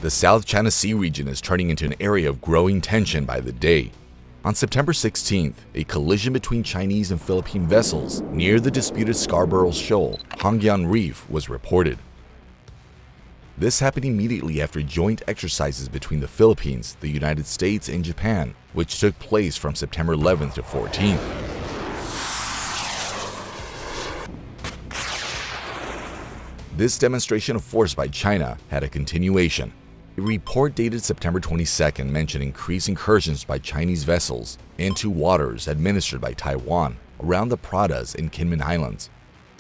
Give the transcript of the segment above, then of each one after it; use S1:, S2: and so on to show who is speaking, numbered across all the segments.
S1: The South China Sea region is turning into an area of growing tension by the day. On September 16th, a collision between Chinese and Philippine vessels near the disputed Scarborough Shoal, Hongyan Reef, was reported. This happened immediately after joint exercises between the Philippines, the United States, and Japan, which took place from September 11th to 14th. This demonstration of force by China had a continuation. A report dated September 22nd mentioned increased incursions by Chinese vessels into waters administered by Taiwan around the Pratas and Kinmen Islands.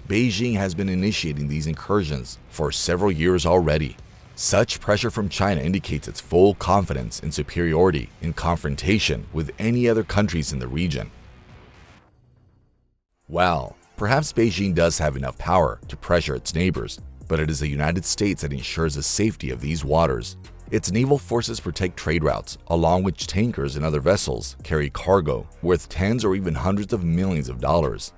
S1: Beijing has been initiating these incursions for several years already. Such pressure from China indicates its full confidence and superiority in confrontation with any other countries in the region. Well, perhaps Beijing does have enough power to pressure its neighbors, but it is the United States that ensures the safety of these waters. Its naval forces protect trade routes, along which tankers and other vessels carry cargo worth tens or even hundreds of millions of dollars.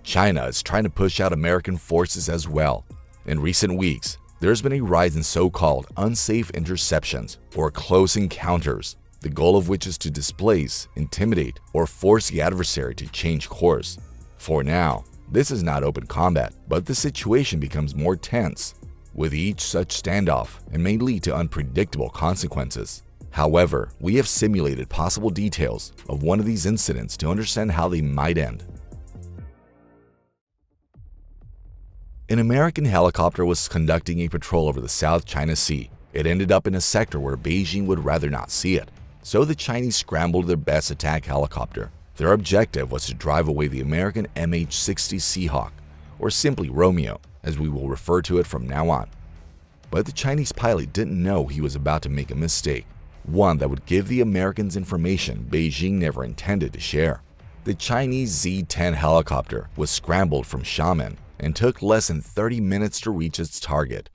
S1: China is trying to push out American forces as well. In recent weeks, there's been a rise in so-called unsafe interceptions or close encounters, the goal of which is to displace, intimidate, or force the adversary to change course. For now, this is not open combat, but the situation becomes more tense. With each such standoff, it may lead to unpredictable consequences. However, we have simulated possible details of one of these incidents to understand how they might end. An American helicopter was conducting a patrol over the South China Sea. It ended up in a sector where Beijing would rather not see it, so the Chinese scrambled their best attack helicopter. Their objective was to drive away the American MH-60 Seahawk, or simply Romeo, as we will refer to it from now on. But the Chinese pilot didn't know he was about to make a mistake, one that would give the Americans information Beijing never intended to share. The Chinese Z-10 helicopter was scrambled from Xiamen and took less than 30 minutes to reach its target.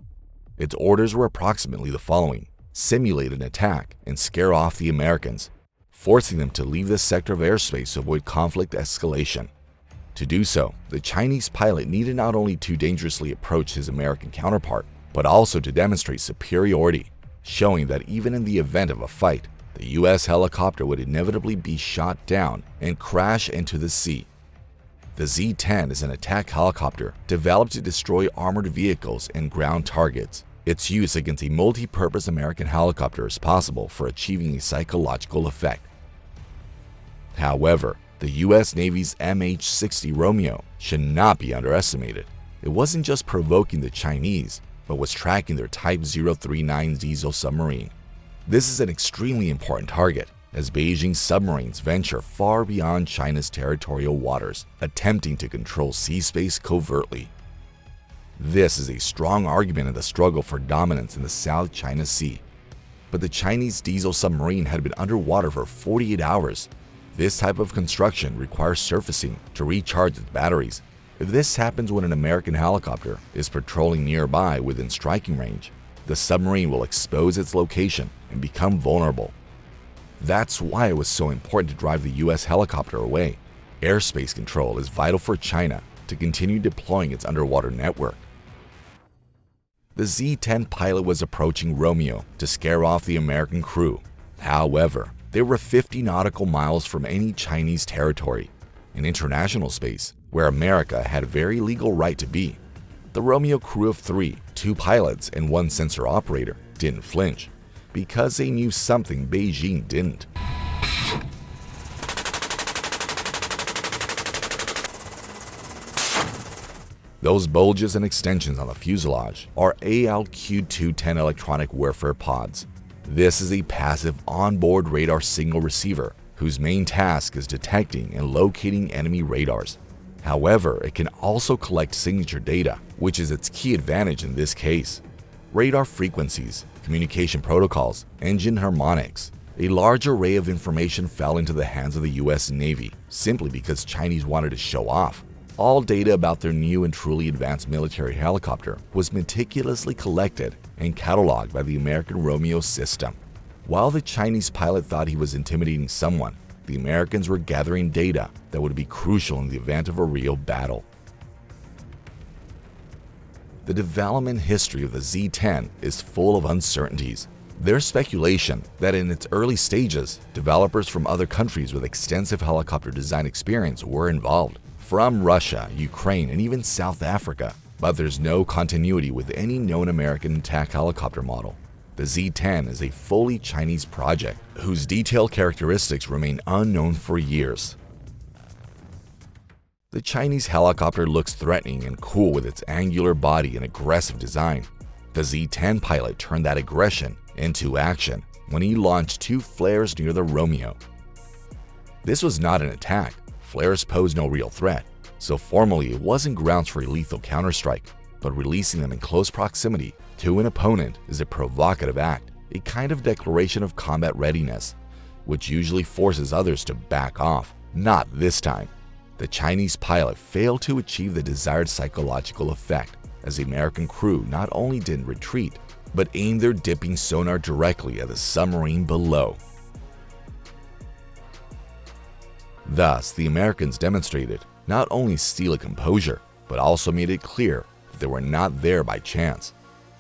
S1: Its orders were approximately the following: simulate an attack and scare off the Americans, forcing them to leave this sector of airspace to avoid conflict escalation. To do so, the Chinese pilot needed not only to dangerously approach his American counterpart, but also to demonstrate superiority, showing that even in the event of a fight, the US helicopter would inevitably be shot down and crash into the sea. The Z-10 is an attack helicopter developed to destroy armored vehicles and ground targets. Its use against a multi-purpose American helicopter is possible for achieving a psychological effect. However, the US Navy's MH-60 Romeo should not be underestimated. It wasn't just provoking the Chinese, but was tracking their Type 039 diesel submarine. This is an extremely important target, as Beijing's submarines venture far beyond China's territorial waters, attempting to control sea space covertly. This is a strong argument in the struggle for dominance in the South China Sea. But the Chinese diesel submarine had been underwater for 48 hours. This type of construction requires surfacing to recharge its batteries. If this happens when an American helicopter is patrolling nearby within striking range, the submarine will expose its location and become vulnerable. That's why it was so important to drive the US helicopter away. Airspace control is vital for China to continue deploying its underwater network. The Z-10 pilot was approaching Romeo to scare off the American crew. However, they were 50 nautical miles from any Chinese territory, in international space, where America had a very legal right to be. The Romeo crew of three, 2 pilots and 1 sensor operator, didn't flinch, because they knew something Beijing didn't. Those bulges and extensions on the fuselage are ALQ-210 electronic warfare pods. This is a passive onboard radar signal receiver whose main task is detecting and locating enemy radars. However, it can also collect signature data, which is its key advantage in this case. Radar frequencies, communication protocols, engine harmonics. A large array of information fell into the hands of the US Navy simply because Chinese wanted to show off. All data about their new and truly advanced military helicopter was meticulously collected and cataloged by the American Romeo system. While the Chinese pilot thought he was intimidating someone, the Americans were gathering data that would be crucial in the event of a real battle. The development history of the Z-10 is full of uncertainties. There's speculation that in its early stages, developers from other countries with extensive helicopter design experience were involved, from Russia, Ukraine, and even South Africa, but there's no continuity with any known American attack helicopter model. The Z-10 is a fully Chinese project whose detailed characteristics remain unknown for years. The Chinese helicopter looks threatening and cool with its angular body and aggressive design. The Z-10 pilot turned that aggression into action when he launched 2 flares near the Romeo. This was not an attack. Flares posed no real threat, so formally it wasn't grounds for a lethal counterstrike, but releasing them in close proximity to an opponent is a provocative act, a kind of declaration of combat readiness, which usually forces others to back off. Not this time. The Chinese pilot failed to achieve the desired psychological effect, as the American crew not only didn't retreat, but aimed their dipping sonar directly at the submarine below. Thus, the Americans demonstrated not only steely composure, but also made it clear that they were not there by chance.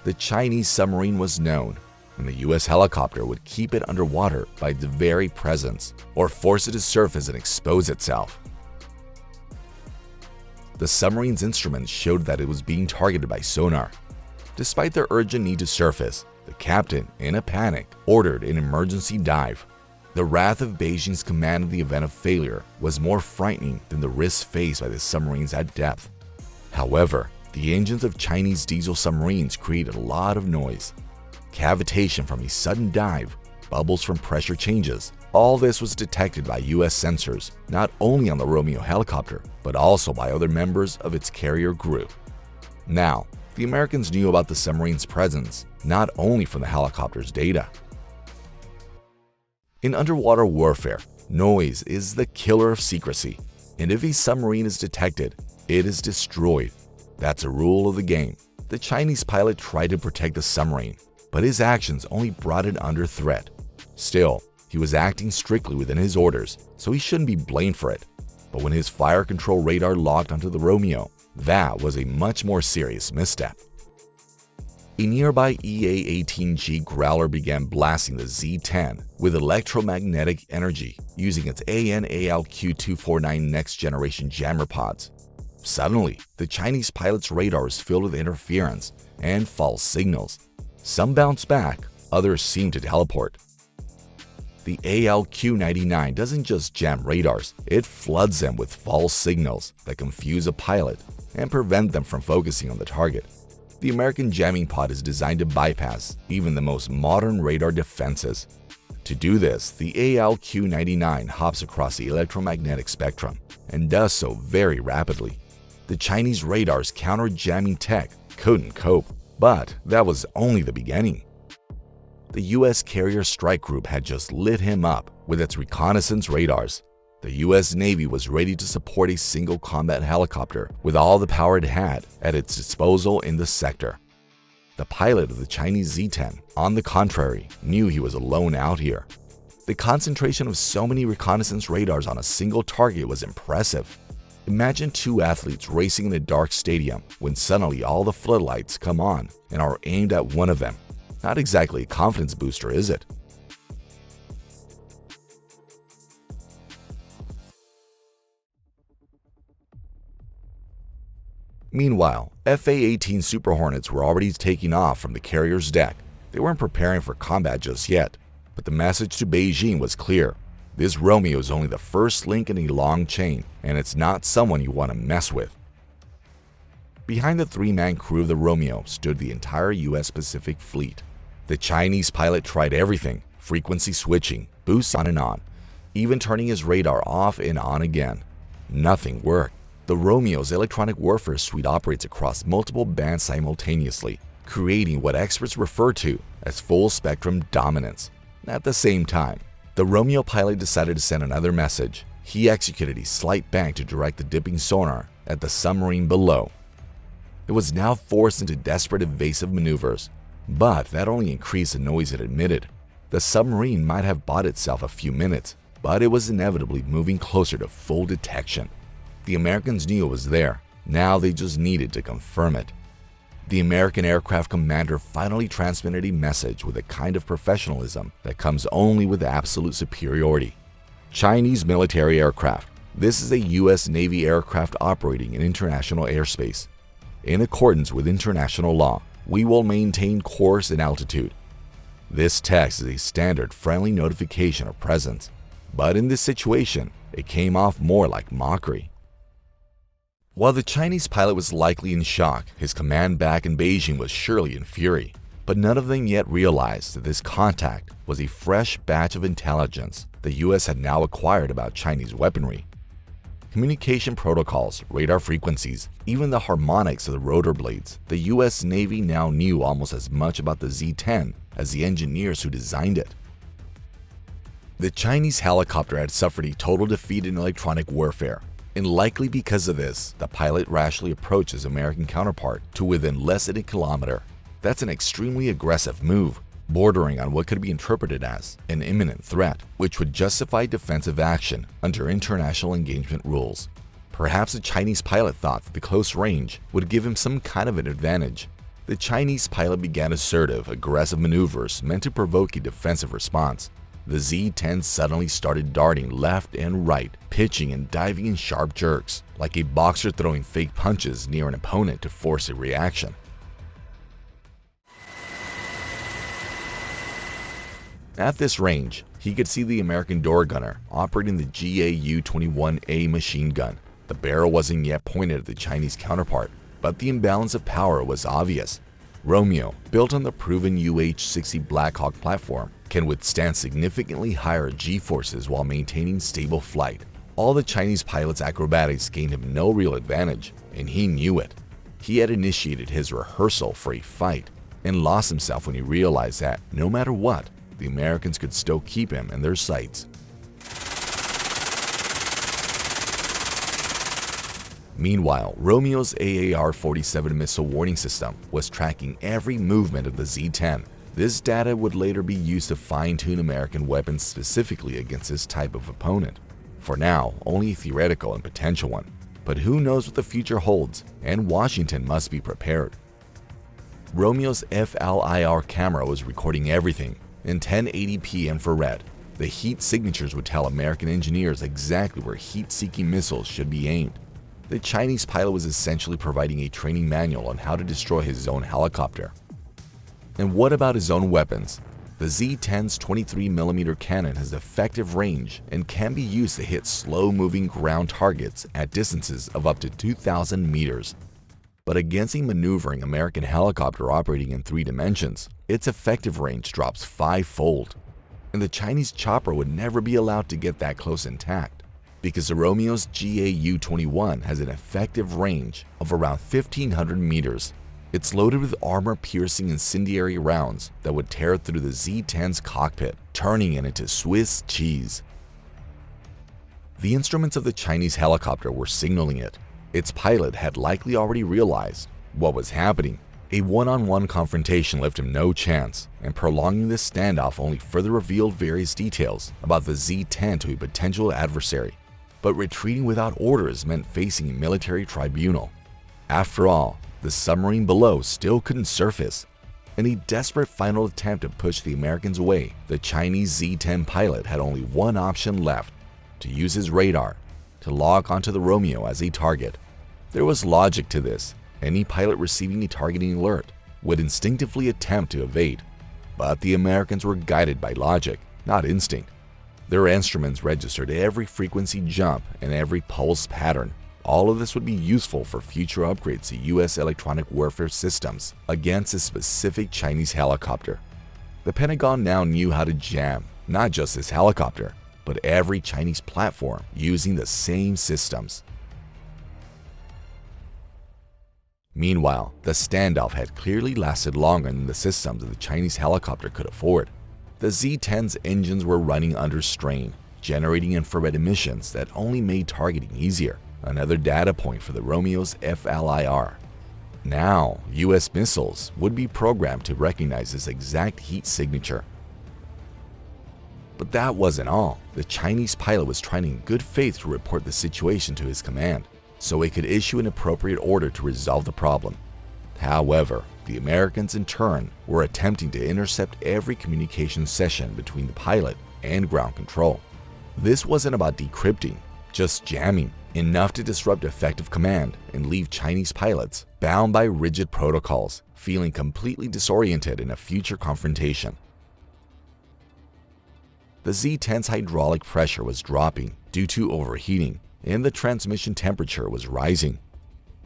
S1: The Chinese submarine was known, and the US helicopter would keep it underwater by its very presence, or force it to surface and expose itself. The submarine's instruments showed that it was being targeted by sonar. Despite their urgent need to surface, the captain, in a panic, ordered an emergency dive. The wrath of Beijing's command in the event of failure was more frightening than the risks faced by the submarines at depth. However, the engines of Chinese diesel submarines created a lot of noise. Cavitation from a sudden dive, bubbles from pressure changes, all this was detected by US sensors, not only on the Romeo helicopter, but also by other members of its carrier group. Now, the Americans knew about the submarine's presence, not only from the helicopter's data. In underwater warfare, noise is the killer of secrecy, and if a submarine is detected, it is destroyed. That's a rule of the game. The Chinese pilot tried to protect the submarine, but his actions only brought it under threat. Still, he was acting strictly within his orders, so he shouldn't be blamed for it. But when his fire control radar locked onto the Romeo, that was a much more serious misstep. A nearby EA-18G Growler began blasting the Z-10 with electromagnetic energy using its AN/ALQ-249 next-generation jammer pods. Suddenly, the Chinese pilot's radar was filled with interference and false signals. Some bounced back, others seemed to teleport. The ALQ-99 doesn't just jam radars, it floods them with false signals that confuse a pilot and prevent them from focusing on the target. The American jamming pod is designed to bypass even the most modern radar defenses. To do this, the ALQ-99 hops across the electromagnetic spectrum and does so very rapidly. The Chinese radar's counter-jamming tech couldn't cope, but that was only the beginning. The US Carrier Strike Group had just lit him up with its reconnaissance radars. The US Navy was ready to support a single combat helicopter with all the power it had at its disposal in the sector. The pilot of the Chinese Z-10, on the contrary, knew he was alone out here. The concentration of so many reconnaissance radars on a single target was impressive. Imagine 2 athletes racing in a dark stadium when suddenly all the floodlights come on and are aimed at one of them. Not exactly a confidence booster, is it? Meanwhile, FA-18 Super Hornets were already taking off from the carrier's deck. They weren't preparing for combat just yet, but the message to Beijing was clear. This Romeo is only the first link in a long chain, and it's not someone you want to mess with. Behind the 3-man crew of the Romeo stood the entire US Pacific Fleet. The Chinese pilot tried everything, frequency switching, boosts on and on, even turning his radar off and on again. Nothing worked. The Romeo's electronic warfare suite operates across multiple bands simultaneously, creating what experts refer to as full-spectrum dominance. At the same time, the Romeo pilot decided to send another message. He executed a slight bank to direct the dipping sonar at the submarine below. It was now forced into desperate evasive maneuvers, but that only increased the noise it emitted. The submarine might have bought itself a few minutes, but it was inevitably moving closer to full detection. The Americans knew it was there. Now they just needed to confirm it. The American aircraft commander finally transmitted a message with a kind of professionalism that comes only with absolute superiority. Chinese military aircraft. This is a U.S. Navy aircraft operating in international airspace. In accordance with international law, we will maintain course and altitude. This text is a standard friendly notification of presence, but in this situation, it came off more like mockery. While the Chinese pilot was likely in shock, his command back in Beijing was surely in fury. But none of them yet realized that this contact was a fresh batch of intelligence the US had now acquired about Chinese weaponry. Communication protocols, radar frequencies, even the harmonics of the rotor blades, the US Navy now knew almost as much about the Z-10 as the engineers who designed it. The Chinese helicopter had suffered a total defeat in electronic warfare, and likely because of this, the pilot rashly approached his American counterpart to within less than a kilometer. That's an extremely aggressive move, bordering on what could be interpreted as an imminent threat, which would justify defensive action under international engagement rules. Perhaps the Chinese pilot thought that the close range would give him some kind of an advantage. The Chinese pilot began assertive, aggressive maneuvers meant to provoke a defensive response. The Z-10 suddenly started darting left and right, pitching and diving in sharp jerks, like a boxer throwing fake punches near an opponent to force a reaction. At this range, he could see the American door gunner operating the GAU-21A machine gun. The barrel wasn't yet pointed at the Chinese counterpart, but the imbalance of power was obvious. Romeo, built on the proven UH-60 Black Hawk platform, can withstand significantly higher G-forces while maintaining stable flight. All the Chinese pilot's acrobatics gained him no real advantage, and he knew it. He had initiated his rehearsal for a fight and lost himself when he realized that, no matter what, the Americans could still keep him in their sights. Meanwhile, Romeo's AAR-47 missile warning system was tracking every movement of the Z-10. This data would later be used to fine-tune American weapons specifically against this type of opponent. For now, only a theoretical and potential one. But who knows what the future holds, and Washington must be prepared. Romeo's FLIR camera was recording everything in 1080p infrared. The heat signatures would tell American engineers exactly where heat-seeking missiles should be aimed. The Chinese pilot was essentially providing a training manual on how to destroy his own helicopter. And what about his own weapons? The Z-10's 23mm cannon has effective range and can be used to hit slow-moving ground targets at distances of up to 2,000 meters. But against a maneuvering American helicopter operating in 3 dimensions, its effective range drops 5-fold. And the Chinese chopper would never be allowed to get that close intact, because the Romeo's GAU-21 has an effective range of around 1,500 meters. It's loaded with armor-piercing incendiary rounds that would tear through the Z-10's cockpit, turning it into Swiss cheese. The instruments of the Chinese helicopter were signaling it. Its pilot had likely already realized what was happening. A one-on-one confrontation left him no chance, and prolonging this standoff only further revealed various details about the Z-10 to a potential adversary. But retreating without orders meant facing a military tribunal. After all, the submarine below still couldn't surface. In a desperate final attempt to push the Americans away, the Chinese Z-10 pilot had only one option left: to use his radar to lock onto the Romeo as a target. There was logic to this. Any pilot receiving a targeting alert would instinctively attempt to evade. But the Americans were guided by logic, not instinct. Their instruments registered every frequency jump and every pulse pattern. All of this would be useful for future upgrades to U.S. electronic warfare systems against a specific Chinese helicopter. The Pentagon now knew how to jam not just this helicopter, but every Chinese platform using the same systems. Meanwhile, the standoff had clearly lasted longer than the systems of the Chinese helicopter could afford. The Z-10's engines were running under strain, generating infrared emissions that only made targeting easier. Another data point for the Romeo's FLIR. Now, US missiles would be programmed to recognize this exact heat signature. But that wasn't all. The Chinese pilot was trying in good faith to report the situation to his command, so he could issue an appropriate order to resolve the problem. However, the Americans in turn were attempting to intercept every communication session between the pilot and ground control. This wasn't about decrypting, just jamming, enough to disrupt effective command and leave Chinese pilots bound by rigid protocols, feeling completely disoriented in a future confrontation. The Z-10's hydraulic pressure was dropping due to overheating, and the transmission temperature was rising.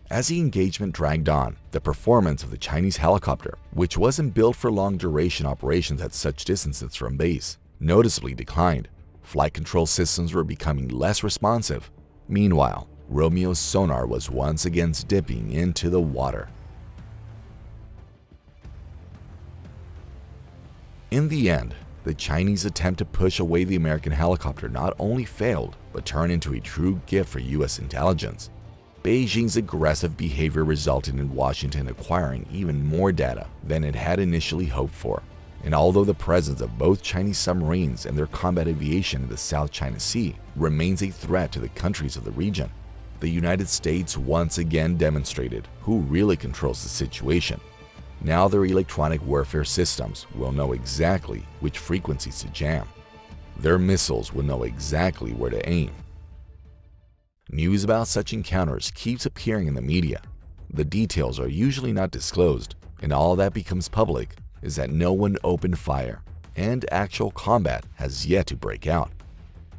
S1: As the engagement dragged on, the performance of the Chinese helicopter, which wasn't built for long-duration operations at such distances from base, noticeably declined. Flight control systems were becoming less responsive. Meanwhile, Romeo's sonar was once again dipping into the water. In the end, the Chinese attempt to push away the American helicopter not only failed, but turned into a true gift for US intelligence. Beijing's aggressive behavior resulted in Washington acquiring even more data than it had initially hoped for. And although the presence of both Chinese submarines and their combat aviation in the South China Sea remains a threat to the countries of the region, the United States once again demonstrated who really controls the situation. Now their electronic warfare systems will know exactly which frequencies to jam. Their missiles will know exactly where to aim. News about such encounters keeps appearing in the media. The details are usually not disclosed, and all that becomes public is that no one opened fire, and actual combat has yet to break out.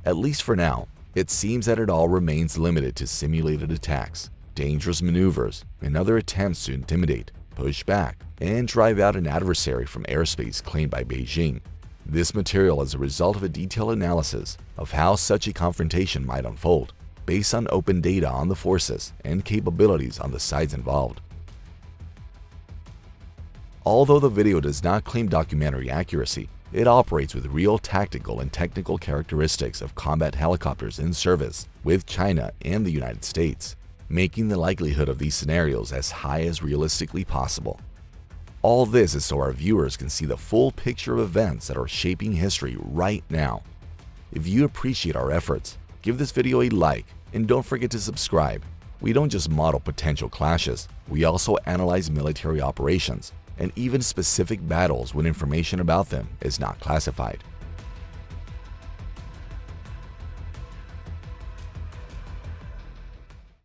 S1: At least for now, it seems that it all remains limited to simulated attacks, dangerous maneuvers, and other attempts to intimidate, push back, and drive out an adversary from airspace claimed by Beijing. This material is a result of a detailed analysis of how such a confrontation might unfold, based on open data on the forces and capabilities on the sides involved. Although the video does not claim documentary accuracy, it operates with real tactical and technical characteristics of combat helicopters in service with China and the United States, making the likelihood of these scenarios as high as realistically possible. All this is so our viewers can see the full picture of events that are shaping history right now. If you appreciate our efforts, give this video a like and don't forget to subscribe. We don't just model potential clashes, we also analyze military operations and even specific battles when information about them is not classified.